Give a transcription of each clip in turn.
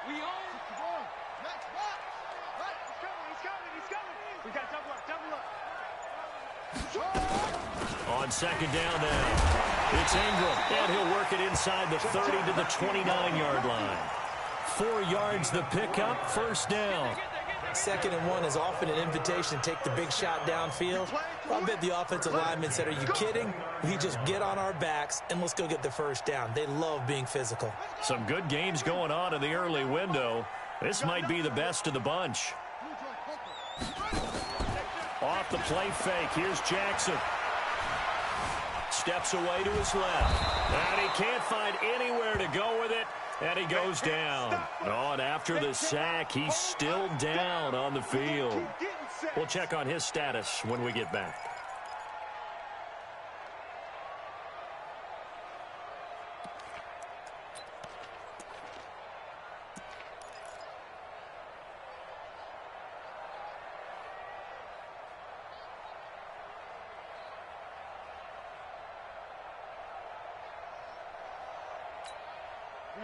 We own. Next box. He's coming. We got double up. On second down now, it's Ingram, and he'll work it inside the 30 to the 29-yard line. 4 yards the pickup, first down. 2nd and 1 is often an invitation to take the big shot downfield. I bet the offensive lineman said, are you kidding? We just get on our backs and let's go get the first down. They love being physical. Some good games going on in the early window. This might be the best of the bunch. Off the play fake, here's Jackson. Steps away to his left. And he can't find anywhere to go with it. And he goes down. Oh, and after the sack, he's still down on the field. We'll check on his status when we get back.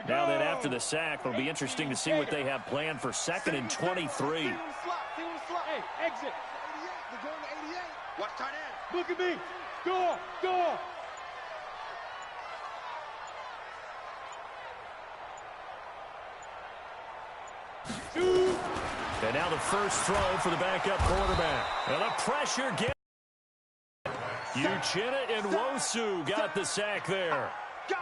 Now then, after the sack, it'll be interesting to see what they have planned for 2nd and 23. Hey, exit. They're going to 88. Watch tight end. Look at me. Door. And now the first throw for the backup quarterback. And the pressure gets. Uchenna and Nwosu got the sack there.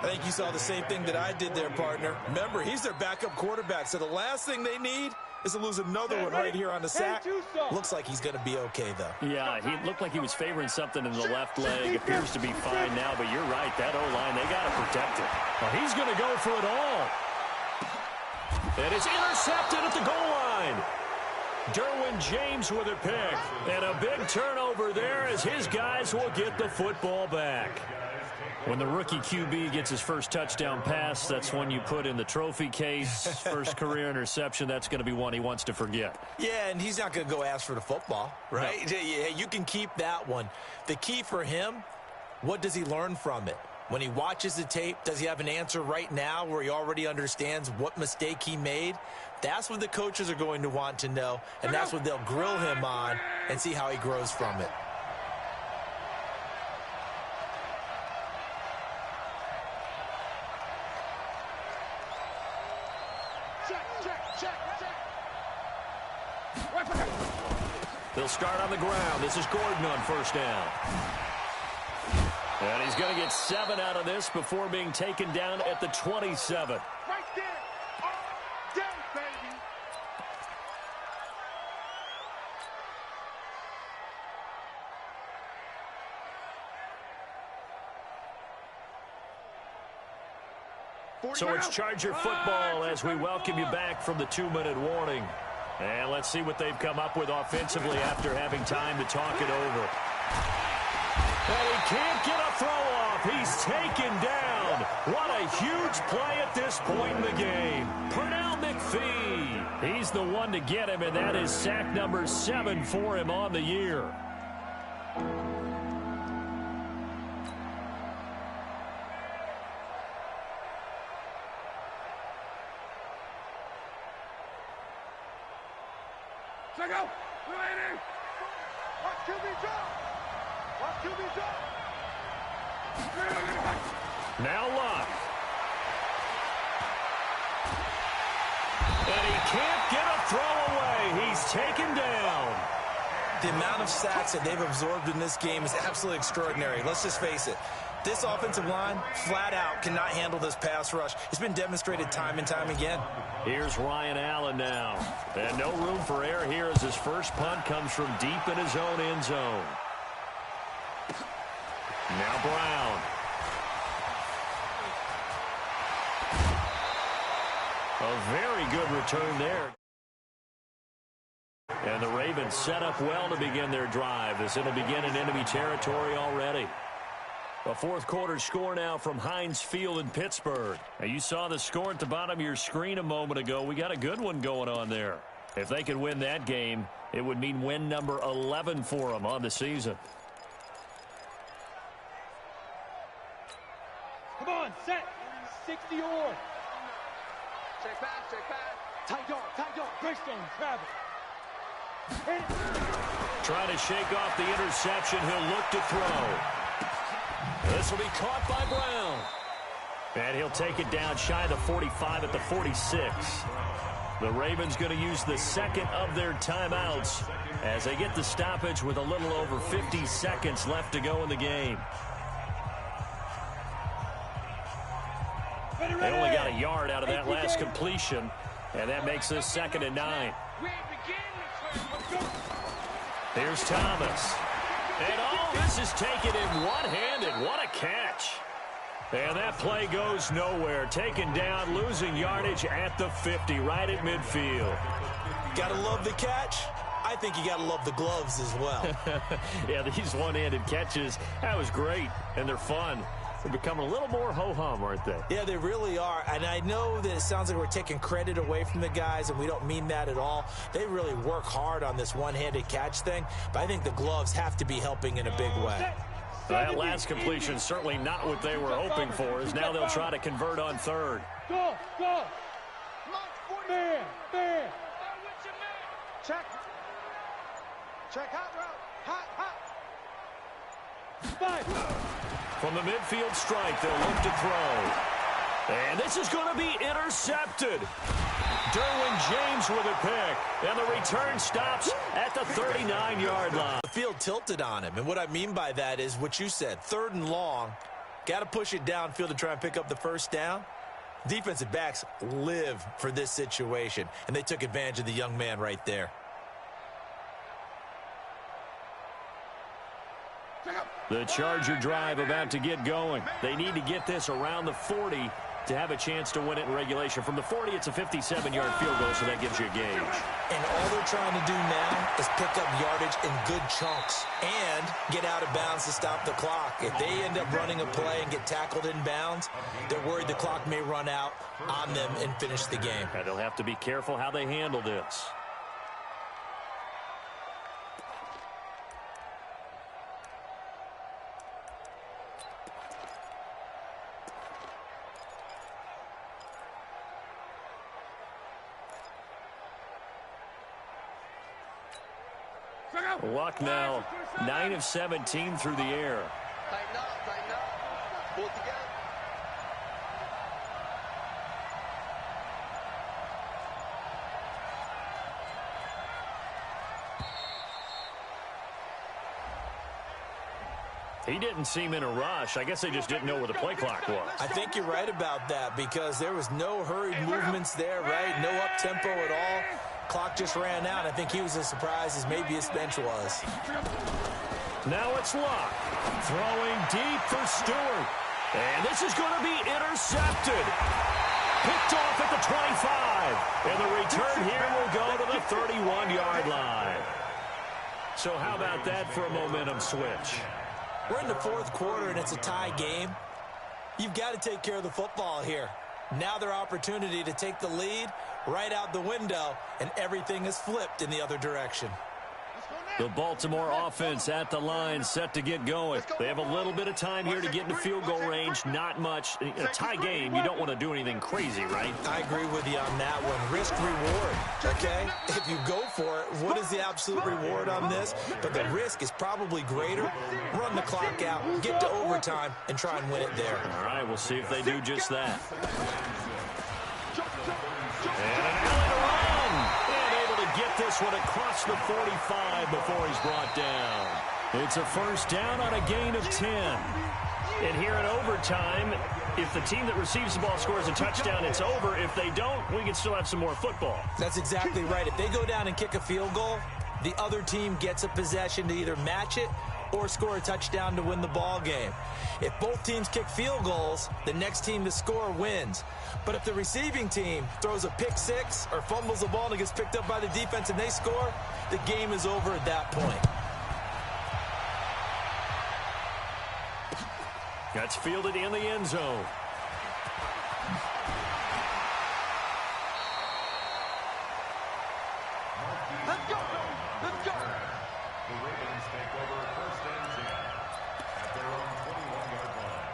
I think you saw the same thing that I did there, partner. Remember, he's their backup quarterback, so the last thing they need is to lose another one right here on the sack. Looks like he's going to be okay, though. Yeah, he looked like he was favoring something in the left leg. Appears to be fine now, but you're right. That O-line, they got to protect it. Well, he's going to go for it all. And it's intercepted at the goal line. Derwin James with a pick. And a big turnover there as his guys will get the football back. When the rookie QB gets his first touchdown pass, that's one you put in the trophy case. First career interception, that's going to be one he wants to forget. Yeah, and he's not going to go ask for the football, right? No. Yeah, you can keep that one. The key for him, what does he learn from it? When he watches the tape, does he have an answer right now where he already understands what mistake he made? That's what the coaches are going to want to know, and that's what they'll grill him on and see how he grows from it. They'll start on the ground. This is Gordon on first down. And he's going to get 7 out of this before being taken down at the 27. Right there. All day, baby. So it's Charger football as we welcome you back from the 2-minute warning. And let's see what they've come up with offensively after having time to talk it over. And he can't get a throw off. He's taken down. What a huge play at this point in the game. Pernell McPhee. He's the one to get him, and that is sack number 7 for him on the year. Check out. Ready. Watch QB drop. Watch QB drop. Now Luck. And he can't get a throw away. He's taken down. The amount of sacks that they've absorbed in this game is absolutely extraordinary. Let's just face it. This offensive line, flat out, cannot handle this pass rush. It's been demonstrated time and time again. Here's Ryan Allen now. And no room for error here as his first punt comes from deep in his own end zone. Now Brown. A very good return there. And the Ravens set up well to begin their drive as it'll begin in enemy territory already. A fourth quarter score now from Heinz Field in Pittsburgh. Now you saw the score at the bottom of your screen a moment ago. We got a good one going on there. If they could win that game, it would mean win number 11 for them on the season. Come on, set. 60 or. Check pass, check pass. Tight dog, Greystone, Travis. Trying to shake off the interception. He'll look to throw. This will be caught by Brown. And he'll take it down shy of the 45 at the 46. The Ravens going to use the second of their timeouts as they get the stoppage with a little over 50 seconds left to go in the game. They only got a yard out of that last completion, and that makes this 2nd and 9. Here's Thomas. And this is taken in one-handed. What a catch. And that play goes nowhere. Taken down, losing yardage at the 50, right at midfield. Gotta love the catch. I think you gotta love the gloves as well. Yeah, these one-handed catches, that was great, and they're fun. They're becoming a little more ho-hum, aren't they? Yeah, they really are. And I know that it sounds like we're taking credit away from the guys, and we don't mean that at all. They really work hard on this one-handed catch thing, but I think the gloves have to be helping in a big way. That last completion certainly not what they were hoping for, as now they'll try to convert on 3rd. Go! Man! Check hot route! Hot! Spike! From the midfield strike, they'll look to throw. And this is going to be intercepted. Derwin James with a pick. And the return stops at the 39-yard line. The field tilted on him. And what I mean by that is what you said. 3rd and long. Got to push it downfield to try and pick up the first down. Defensive backs live for this situation. And they took advantage of the young man right there. The Charger drive about to get going. They need to get this around the 40 to have a chance to win it in regulation. From the 40, it's a 57-yard field goal, so that gives you a gauge. And all they're trying to do now is pick up yardage in good chunks and get out of bounds to stop the clock. If they end up running a play and get tackled in bounds, they're worried the clock may run out on them and finish the game. And they'll have to be careful how they handle this. Luck now, 9 of 17 through the air. Tighten up. Pull it together. He didn't seem in a rush. I guess they just didn't know where the play clock was. I think you're right about that because there was no hurried movements there, right? No up-tempo at all. Clock just ran out. I think he was as surprised as maybe his bench was. Now it's Luck. Throwing deep for Stewart. And this is going to be intercepted. Picked off at the 25. And the return here will go to the 31-yard line. So how about that for a momentum switch? We're in the 4th quarter, and it's a tie game. You've got to take care of the football here. Now their opportunity to take the lead right out the window, and everything is flipped in the other direction. The Baltimore offense at the line, set to get going. They have a little bit of time here to get into field goal range, not much. In a tie game, you don't want to do anything crazy, right? I agree with you on that one. Risk-reward, okay? If you go for it, what is the absolute reward on this? But the risk is probably greater. Run the clock out, get to overtime, and try and win it there. All right, we'll see if they do just that. And an alley to run. And able to get this one across the 45 before he's brought down. It's a first down on a gain of 10. And here in overtime, if the team that receives the ball scores a touchdown, it's over. If they don't, we can still have some more football. That's exactly right. If they go down and kick a field goal, the other team gets a possession to either match it or score a touchdown to win the ball game. If both teams kick field goals, the next team to score wins. But if the receiving team throws a pick six or fumbles the ball and it gets picked up by the defense and they score, the game is over at that point. That's fielded in the end zone. Let's go! Let's go! The Ravens take over first and 10 at their own 21-yard line.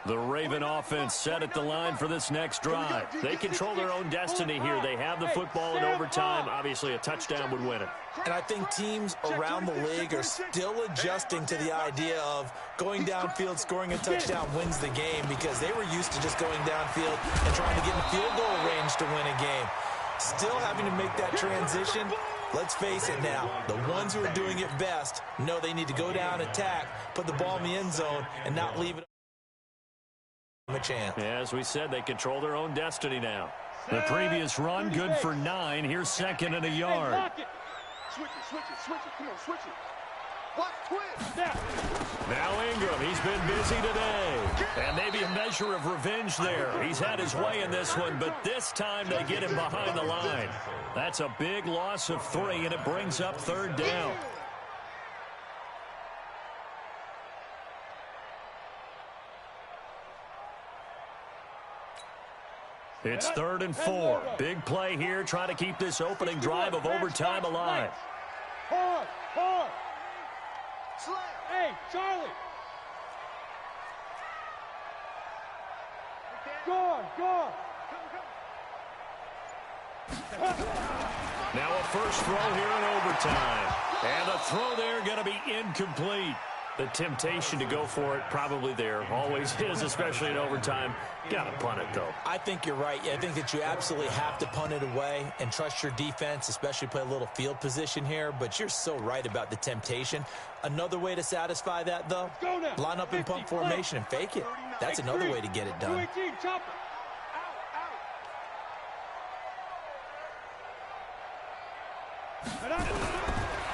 The Raven offense set at the line for this next drive. They control their own destiny here. They have the football in overtime. Obviously, a touchdown would win it. And I think teams around the league are still adjusting to the idea of going downfield, scoring a touchdown wins the game, because they were used to just going downfield and trying to get in field goal range to win a game. Still having to make that transition. Let's face it now, the ones who are doing it best know they need to go down, attack, put the ball in the end zone, and not leave it a chance. Yeah, as we said, they control their own destiny now. The previous run, good for 9. Here's 2nd and a yard. Switch it. Come on, switch it. Watch twist. Now Ingram, he's been busy today. And maybe a measure of revenge there. He's had his way in this one, but this time they get him behind the line. That's a big loss of 3, and it brings up 3rd down. It's 3rd and 4. Big play here, trying to keep this opening drive of overtime alive. Hard. Hey, Charlie. Go. Now a first throw here in overtime. And the throw there going to be incomplete. The temptation to go for it probably there. Always is, especially in overtime. Got to punt it, though. I think you're right. I think that you absolutely have to punt it away and trust your defense, especially play a little field position here. But you're so right about the temptation. Another way to satisfy that, though, line up in punt formation and fake it. That's another way to get it done.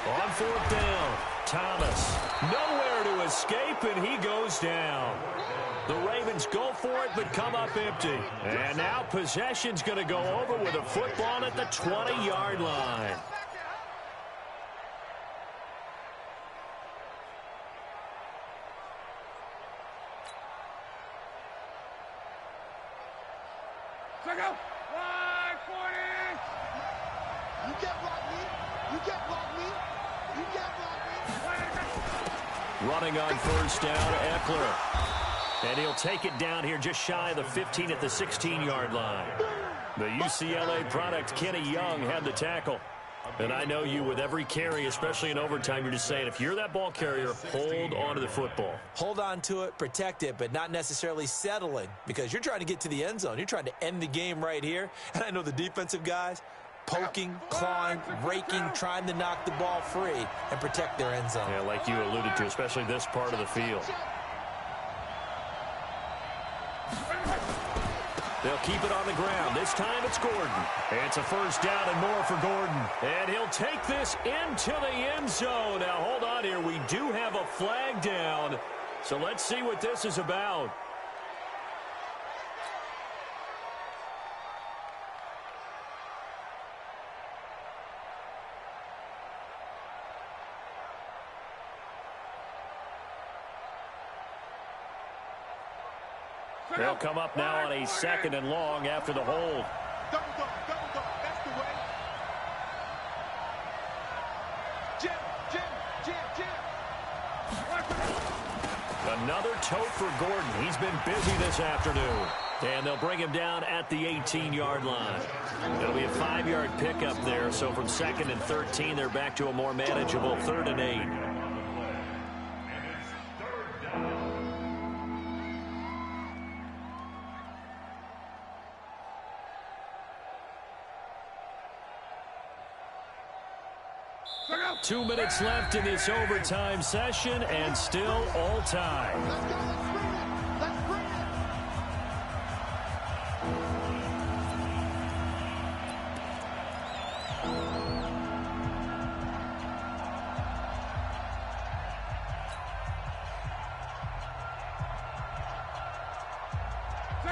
On 4th down, Thomas. Nowhere to escape, and he goes down. The Ravens go for it, but come up empty. And now possession's going to go over with a football at the 20-yard line. Running on 1st down, Eckler. And he'll take it down here just shy of the 15 at the 16-yard line. The UCLA product, Kenny Young, had the tackle. And I know you, with every carry, especially in overtime, you're just saying, if you're that ball carrier, hold on to the football. Hold on to it, protect it, but not necessarily settling, because you're trying to get to the end zone. You're trying to end the game right here. And I know the defensive guys, poking, clawing, raking, trying to knock the ball free and protect their end zone. Yeah, like you alluded to, especially this part of the field. They'll keep it on the ground. This time it's Gordon. It's a 1st down and more for Gordon. And he'll take this into the end zone. Now, hold on here. We do have a flag down. So let's see what this is about. They'll come up now on a 2nd and long after the hold. Double dog. That's the way. Jim. Another tote for Gordon. He's been busy this afternoon. And they'll bring him down at the 18-yard line. It'll be a 5-yard pickup there. So from 2nd and 13, they're back to a more manageable 3rd and 8. Two minutes left in this overtime session, and still all time. Let's bring it.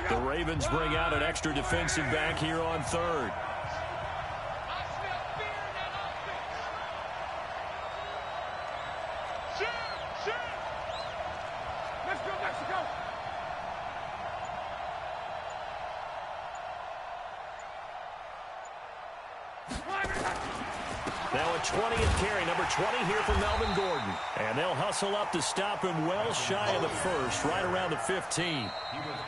The Ravens bring out an extra defensive back here on 3rd. Now a 20th carry, number 20 here for Melvin Gordon. And they'll hustle up to stop him well shy of the first, right around the 15.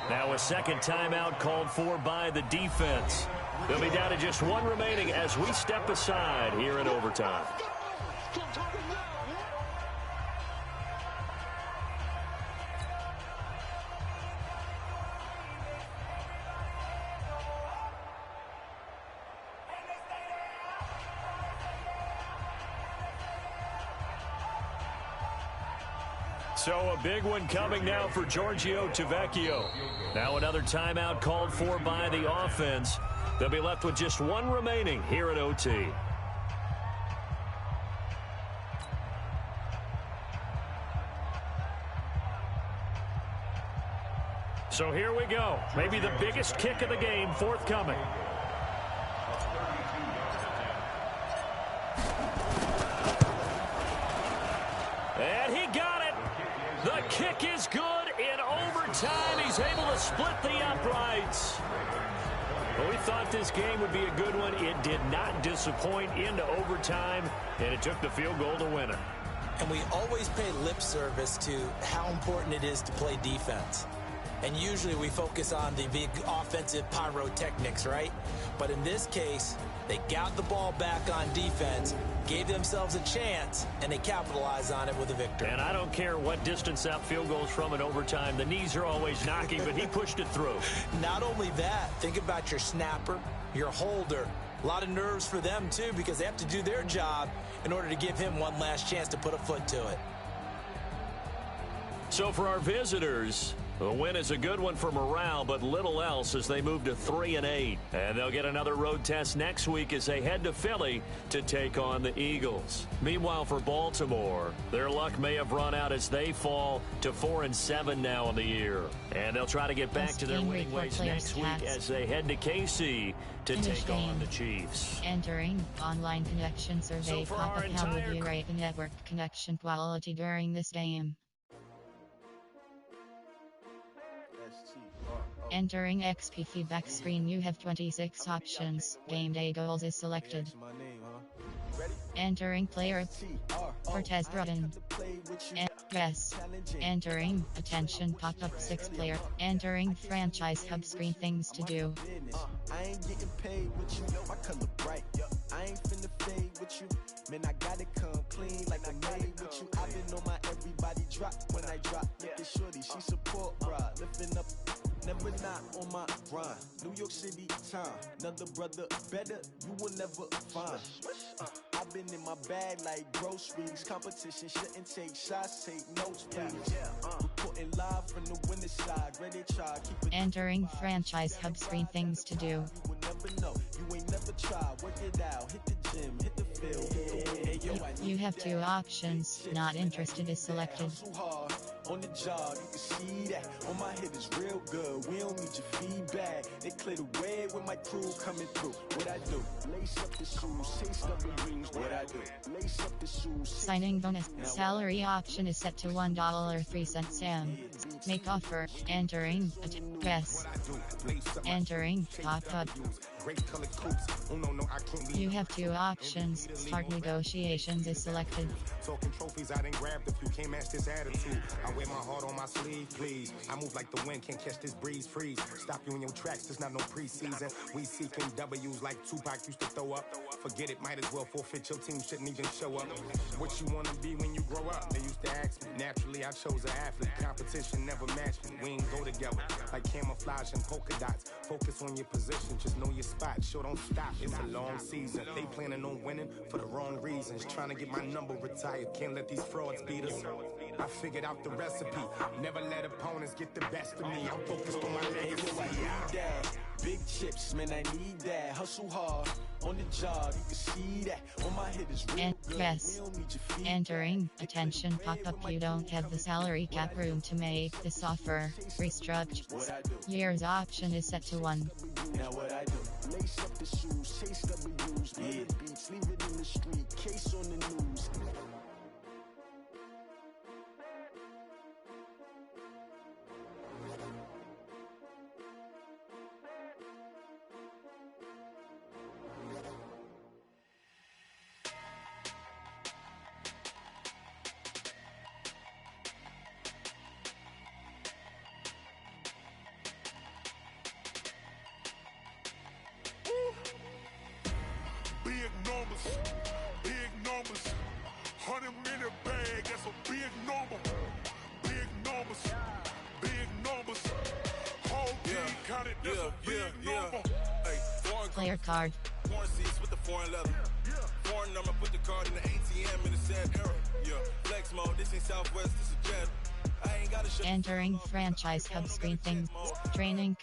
Now a second timeout called for by the defense. They'll be down to just one remaining as we step aside here in overtime. So a big one coming now for Giorgio Tavecchio. Now another timeout called for by the offense. They'll be left with just one remaining here at OT. So here we go. Maybe the biggest kick of the game forthcoming. And he got it. The kick is good in overtime. He's able to split the uprights. Well, we thought this game would be a good one. It did not disappoint into overtime, and it took the field goal to win it. And we always pay lip service to how important it is to play defense. And usually we focus on the big offensive pyrotechnics, right? But in this case, they got the ball back on defense, gave themselves a chance, and they capitalized on it with a victory. And I don't care what distance out field goals from in overtime. The knees are always knocking, but he pushed it through. Not only that, think about your snapper, your holder. A lot of nerves for them, too, because they have to do their job in order to give him one last chance to put a foot to it. So for our visitors, the win is a good one for morale, but little else as they move to 3-8. And they'll get another road test next week as they head to Philly to take on the Eagles. Meanwhile, for Baltimore, their luck may have run out as they fall to 4-7 now in the year. And they'll try to get back to their winning ways next week as they head to KC to take on the Chiefs. Entering online connection survey pop-up. How would you rate the network connection quality during this game? Entering XP feedback screen, you have 26 options. Game day goals is selected. Entering player Cortez Broughton. Yes. Entering attention pop-up 6 player. Entering franchise hub screen, things to do. I ain't getting paid with you, my color bright. I ain't finna fade with you. Man, I gotta come clean like I made with you. I've been on my everybody drop when I drop. Look at shorty, she support bra. Lifting up, never not on my grind. New York City time, another brother better, you will never find. I've been in my bag like groceries. Competition shouldn't take shots, take notes, please. Reporting live from the winning side. Ready to try, keep it. Entering franchise hub screen, things to do. You will never know. You ain't never tried. Work it out. Hit the gym. Hit the field. Hey, yo, You have 2 options. Not interested is selected. On the job, you can see that. On my head is real good. We don't need your feedback. They clear the way with my crew coming through. What I do? Lace up the shoes, taste up the rings. What I do? Lace up the shoes. Signing bonus. Salary option is set to $1.03. Sam. Make offer. Entering. Yes. Entering. Pop-up. You have 2 options. Start negotiations is selected. Talking trophies, I didn't grab if you can't match this attitude. I wear my heart on my sleeve, please. I move like the wind, can't catch this breeze, freeze. Stop you in your tracks, there's not no preseason. We seeking W's like Tupac used to throw up. Forget it, might as well forfeit, your team shouldn't even show up. What you wanna be when you grow up? They used to ask me. Naturally, I chose an athlete. Competition never matched me. We ain't go together like camouflage and polka dots. Focus on your position, just know your spot. Sure, don't stop, it's a long season. They planning on winning for the wrong reasons. Trying to get my number retired, can't let these frauds beat us. I figured out the recipe. Never let opponents get the best of me. I'm focused on my legacy. Big chips, man, I need that. Hustle hard on the job, you can see that. On my head is real good. Yes. Entering attention pop-up. You don't have the salary cap room to make this offer. Restructure. Year's option is set to 1. Now what I do? Lace up the shoes, chase W's, yeah. Beats, leave it in the street, case on the news. that's a big number. Big numbers. Big numbers. Whole team counted, that's a big number. Hey, Player card. foreign seats with the foreign leather. Foreign number, put the card in the ATM in the sad era. Yeah, flex mode, this ain't Southwest, this is jet. I ain't gotta show. Entering franchise hub screen things. Training.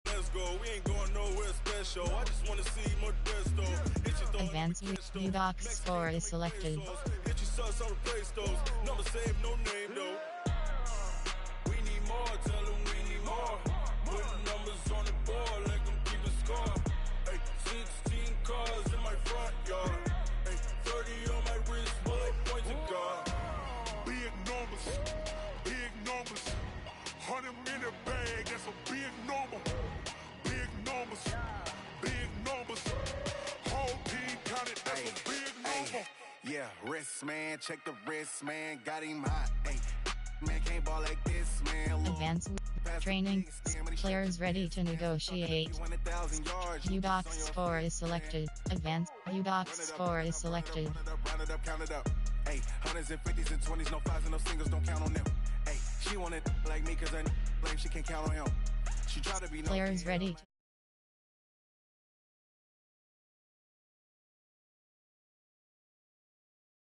Let's go, we ain't going nowhere special. I just wanna see more Desto. Advanced U-Box score is selected. Hit your sus on the play stores. Number save, no name though. We need more, tell them we need more. Putting numbers on the board, like them keep a score. Hey, 16 cars in my front yard. Hey, 30 on my wrist, while I point to God. Big numbers, big numbers. 100 minute bag, that's a big number. Big numbers, big numbers. Whole team counted, that's a big number. Yeah, wrist man, check the wrist man, got him hot. Ay, man can't ball like this man. Advanced training. Players ready to negotiate. U-Box score is selected. Advanced U-Box score is selected. Round it up, count it up. Ay, 100s and 50s and 20s, no 5s and no singles, don't count on them. Ay, she wanted like me cause I blame she can't count on him. She tried to be no Players ready.